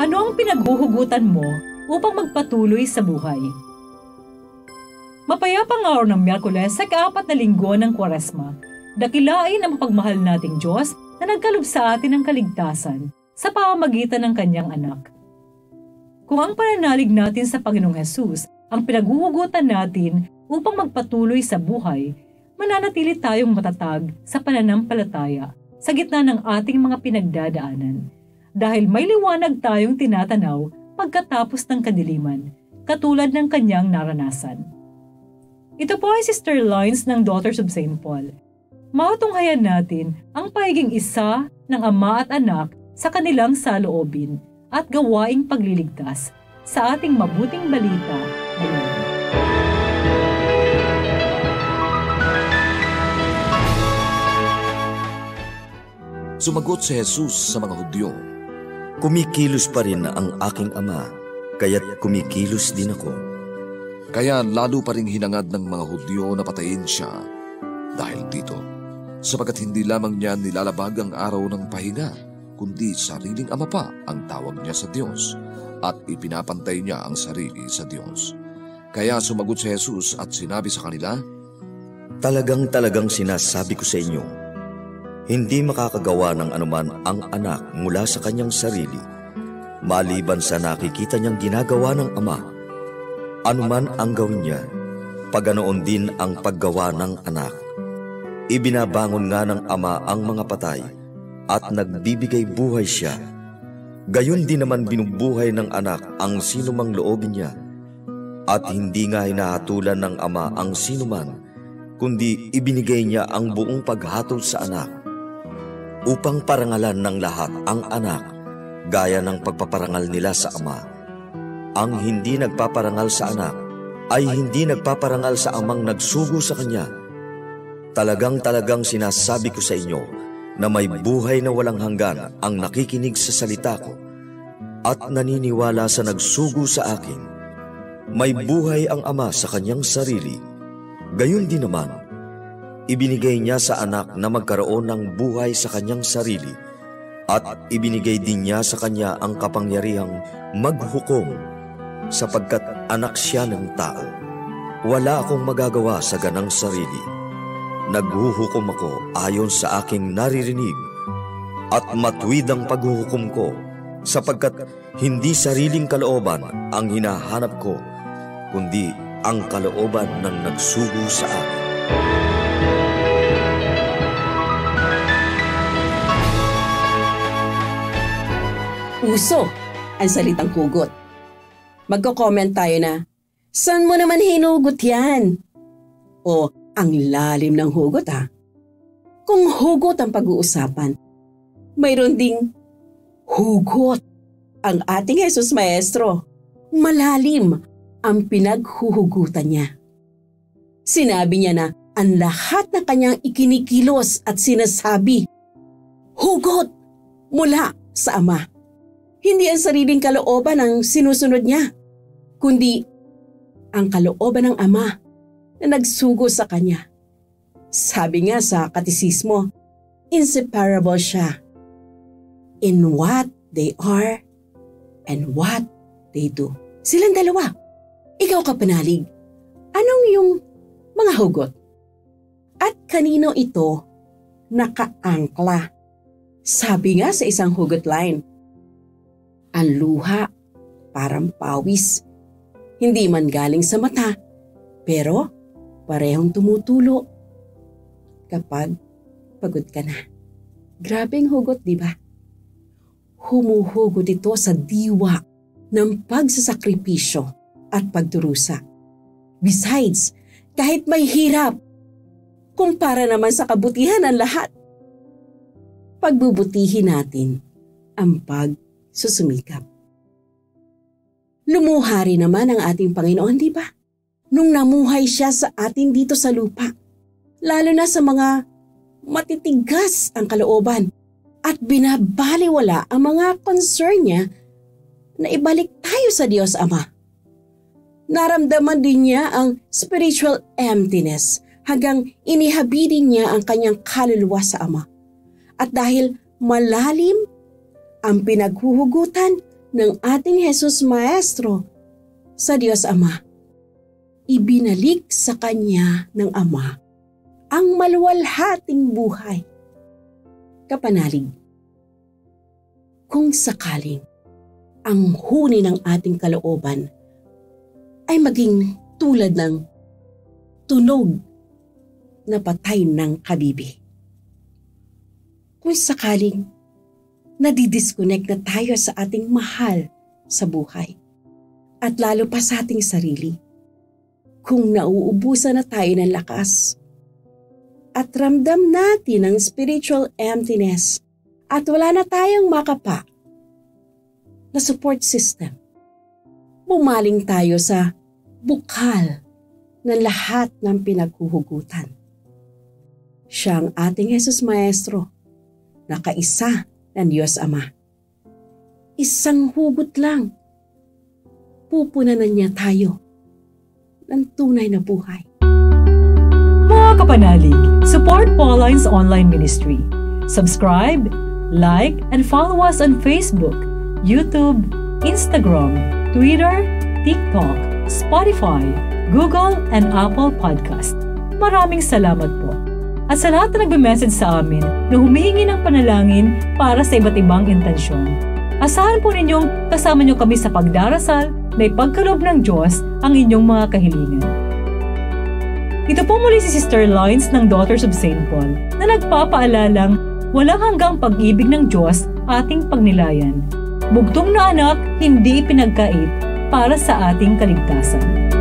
Ano ang pinaghuhugutan mo upang magpatuloy sa buhay? Mapayapang araw ng Miyerkules sa ika-4 na linggo ng Kwaresma, dakilain ang mapagmahal nating Diyos na nagkaloob sa atin ng kaligtasan sa pamamagitan ng Kanyang anak. Kung ang pananalig natin sa Panginoong Hesus ang pinaghuhugutan natin upang magpatuloy sa buhay, mananatili tayong matatag sa pananampalataya sa gitna ng ating mga pinagdadaanan. Dahil may liwanag tayong tinatanaw pagkatapos ng kadiliman, katulad ng kanyang naranasan. Ito po ay Sister Lines ng Daughters of St. Paul. Matunghayan natin ang pagiging isa ng ama at anak sa kanilang saloobin at gawaing pagliligtas sa ating mabuting balita ngayon. Sumagot si Jesus sa mga Hudyo, "Kumikilos pa rin ang aking ama, kaya't kumikilos din ako." Kaya lalo pa ring hinangad ng mga Hudyo na patayin siya dahil dito, sapagkat hindi lamang niya nilalabag ang araw ng pahinga, kundi sariling ama pa ang tawag niya sa Diyos at ipinapantay niya ang sarili sa Diyos. Kaya sumagot si Jesus at sinabi sa kanila, Talagang sinasabi ko sa inyo, hindi makakagawa ng anuman ang anak mula sa kanyang sarili, maliban sa nakikita niyang ginagawa ng ama. Anuman ang gawin niya, paganoon din ang paggawa ng anak. Ibinabangon nga ng ama ang mga patay at nagbibigay buhay siya. Gayon din naman binubuhay ng anak ang sinumang loobin niya. At hindi nga hinahatulan ng ama ang sinuman, kundi ibinigay niya ang buong paghatol sa anak, upang parangalan ng lahat ang anak, gaya ng pagpaparangal nila sa ama. Ang hindi nagpaparangal sa anak ay hindi nagpaparangal sa amang nagsugo sa kanya. Talagang sinasabi ko sa inyo na may buhay na walang hanggan ang nakikinig sa salita ko at naniniwala sa nagsugo sa akin. May buhay ang ama sa kanyang sarili. Gayon din naman, ibinigay niya sa anak na magkaroon ng buhay sa kanyang sarili at ibinigay din niya sa kanya ang kapangyarihang maghukom sapagkat anak siya ng tao. Wala akong magagawa sa ganang sarili. Naghuhukom ako ayon sa aking naririnig at matuwid ang paghuhukom ko sapagkat hindi sariling kalooban ang hinahanap ko, kundi ang kalooban ng nagsugo sa akin. Uso ang salitang hugot. Magko-comment tayo na, saan mo naman hinugot yan? O, ang lalim ng hugot ha? Kung hugot ang pag-uusapan, mayroon ding hugot ang ating Jesus Maestro. Malalim ang pinaghuhugutan niya. Sinabi niya na ang lahat ng kanyang ikinikilos at sinasabi, hugot mula sa Ama. Hindi ang sariling kalooban ang sinusunod niya, kundi ang kalooban ng Ama na nagsugo sa kanya. Sabi nga sa katisismo, inseparable siya in what they are and what they do. Silang dalawa. Ikaw kapanalig, anong yung mga hugot? At kanino ito nakaangkla? Sabi nga sa isang hugot line, ang luha parang pawis, hindi man galing sa mata, pero parehong tumutulo kapag pagod ka na. Grabeng hugot, di ba? Humuhugot ito sa diwa ng pagsasakripisyo at pagdurusa. Besides, kahit may hirap, kumpara naman sa kabutihan ng lahat, pagbubutihin natin ang pagsusumikap. Lumuha rin naman ang ating Panginoon, di ba? Nung namuhay siya sa atin dito sa lupa, lalo na sa mga matitigas ang kalooban at binabaliwala ang mga concern niya na ibalik tayo sa Diyos Ama. Naramdaman din niya ang spiritual emptiness hanggang inihabidin niya ang kanyang kaluluwa sa Ama. At dahil malalim ang pinaghuhugutan, ng ating Jesus Maestro sa Diyos Ama. Ibinalik sa Kanya ng Ama ang maluwalhating buhay. Kapanalig, kung sakaling ang huni ng ating kalooban ay maging tulad ng tunog na patay ng kabibi. Kung sakaling nadidisconnect na tayo sa ating mahal sa buhay at lalo pa sa ating sarili, kung nauubusan na tayo ng lakas at ramdam natin ang spiritual emptiness at wala na tayong makapa na support system, bumaling tayo sa bukal ng lahat ng pinaghuhugutan. Siya ang ating Jesus Maestro na kaisa ng Diyos Ama. Isang hugot lang, pupunanan niya tayo ng tunay na buhay. Mga kapanalig, support Pauline's online ministry. Subscribe, like, and follow us on Facebook, YouTube, Instagram, Twitter, TikTok, Spotify, Google, and Apple Podcast. Maraming salamat po. At sa lahat na nagbe-message sa amin na humihingi ng panalangin para sa iba't ibang intensyon, asahan po ninyong kasama nyo kami sa pagdarasal na ipagkaloob ng Diyos ang inyong mga kahilingan. Ito po muli si Sister Lines ng Daughters of St. Paul na nagpapaalalang walang hanggang pag-ibig ng Diyos ating pagnilayan. Bugtong na anak, hindi ipinagkait para sa ating kaligtasan.